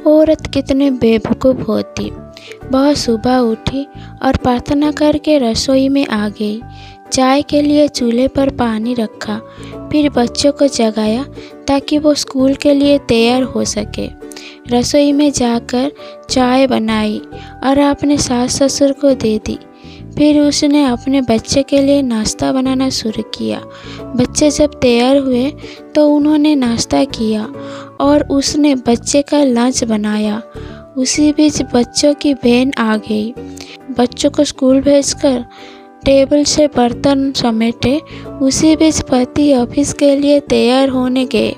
औरत कितनी बेवकूफ़ होती। वह सुबह उठी और प्रार्थना करके रसोई में आ गई। चाय के लिए चूल्हे पर पानी रखा, फिर बच्चों को जगाया ताकि वो स्कूल के लिए तैयार हो सके। रसोई में जाकर चाय बनाई और अपने सास ससुर को दे दी। फिर उसने अपने बच्चे के लिए नाश्ता बनाना शुरू किया। बच्चे जब तैयार हुए तो उन्होंने नाश्ता किया और उसने बच्चे का लंच बनाया। उसी बीच बच्चों की वैन आ गई। बच्चों को स्कूल भेजकर टेबल से बर्तन समेटे। उसी बीच पति ऑफिस के लिए तैयार होने गए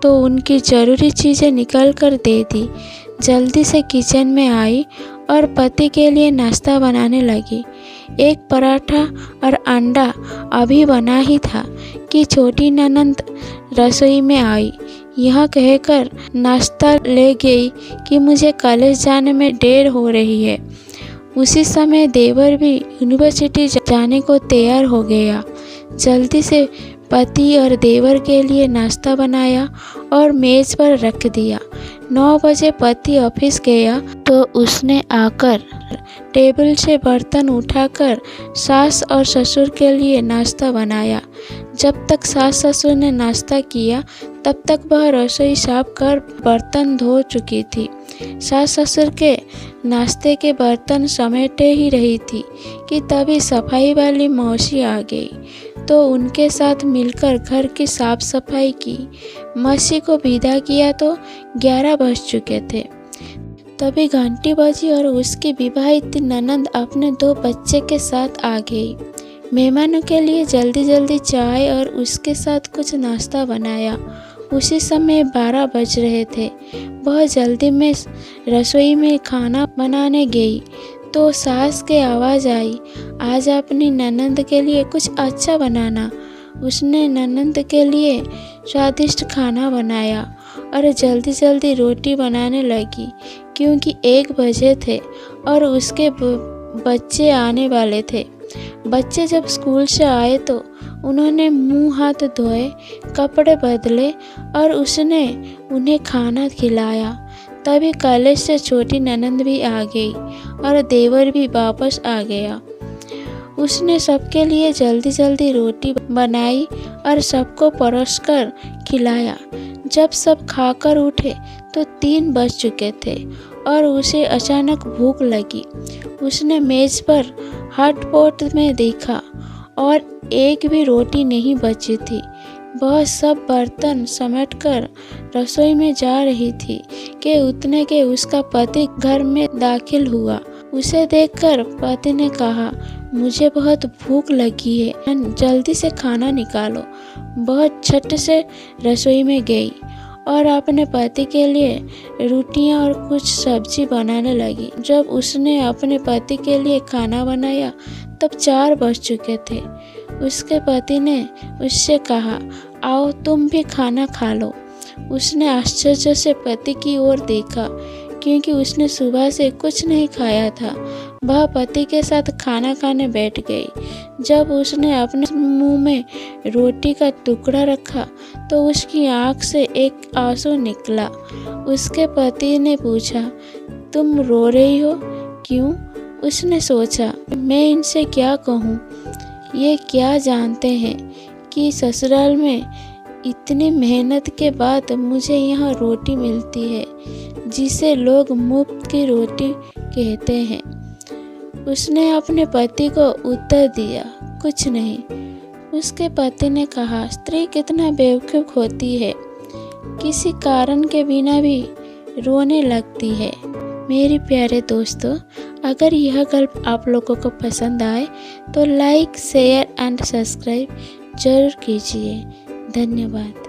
तो उनकी ज़रूरी चीज़ें निकाल कर दे दी। जल्दी से किचन में आई और पति के लिए नाश्ता बनाने लगी। एक पराठा और अंडा अभी बना ही था कि छोटी ननंद रसोई में आई। यह कहकर नाश्ता ले गई कि मुझे कॉलेज जाने में देर हो रही है। उसी समय देवर भी यूनिवर्सिटी जाने को तैयार हो गया। जल्दी से पति और देवर के लिए नाश्ता बनाया और मेज़ पर रख दिया। 9 बजे पति ऑफिस गया तो उसने आकर टेबल से बर्तन उठाकर सास और ससुर के लिए नाश्ता बनाया। जब तक सास ससुर ने नाश्ता किया तब तक वह रसोई साफ कर बर्तन धो चुकी थी। सास ससुर के नाश्ते के बर्तन समेटे ही रही थी कि तभी सफाई वाली मौसी आ गई तो उनके साथ मिलकर घर की साफ सफाई की। मौसी को विदा किया तो 11 बज चुके थे। तभी घंटी बजी और उसकी विवाहित ननंद अपने 2 बच्चे के साथ आ गई। मेहमानों के लिए जल्दी जल्दी चाय और उसके साथ कुछ नाश्ता बनाया। उसी समय 12 बज रहे थे। वह जल्दी में रसोई में खाना बनाने गई तो सास के आवाज़ आई, आज अपनी ननंद के लिए कुछ अच्छा बनाना। उसने ननंद के लिए स्वादिष्ट खाना बनाया और जल्दी जल्दी रोटी बनाने लगी क्योंकि 1 बजे थे और उसके बच्चे आने वाले थे। बच्चे जब स्कूल से आए तो उन्होंने मुंह हाथ धोए, कपड़े बदले और उसने उन्हें खाना खिलाया। तभी कॉलेज से छोटी ननंद भी आ गई और देवर भी वापस आ गया। उसने सबके लिए जल्दी जल्दी रोटी बनाई और सबको परोसकर खिलाया। जब सब खाकर उठे तो 3 बज चुके थे और उसे अचानक भूख लगी। उसने मेज़ पर हॉटपॉट में देखा और एक भी रोटी नहीं बची थी। वह सब बर्तन समेटकर रसोई में जा रही थी कि उतने के उसका पति घर में दाखिल हुआ। उसे देखकर पति ने कहा, मुझे बहुत भूख लगी है, जल्दी से खाना निकालो। वह झट से रसोई में गई और अपने पति के लिए रोटियां और कुछ सब्जी बनाने लगी। जब उसने अपने पति के लिए खाना बनाया तब 4 बज चुके थे। उसके पति ने उससे कहा, आओ तुम भी खाना खा लो। उसने आश्चर्य से पति की ओर देखा क्योंकि उसने सुबह से कुछ नहीं खाया था। वह पति के साथ खाना खाने बैठ गई। जब उसने अपने मुंह में रोटी का टुकड़ा रखा तो उसकी आंख से एक आंसू निकला। उसके पति ने पूछा, तुम रो रही हो, क्यों? उसने सोचा, मैं इनसे क्या कहूँ? ये क्या जानते हैं कि ससुराल में इतनी मेहनत के बाद मुझे यहाँ रोटी मिलती है जिसे लोग मुफ्त की रोटी कहते हैं। उसने अपने पति को उत्तर दिया, कुछ नहीं। उसके पति ने कहा, स्त्री कितना बेवकूफ़ होती है, किसी कारण के बिना भी रोने लगती है। मेरे प्यारे दोस्तों, अगर यह गल्प आप लोगों को पसंद आए तो लाइक, शेयर एंड सब्सक्राइब जरूर कीजिए। धन्यवाद।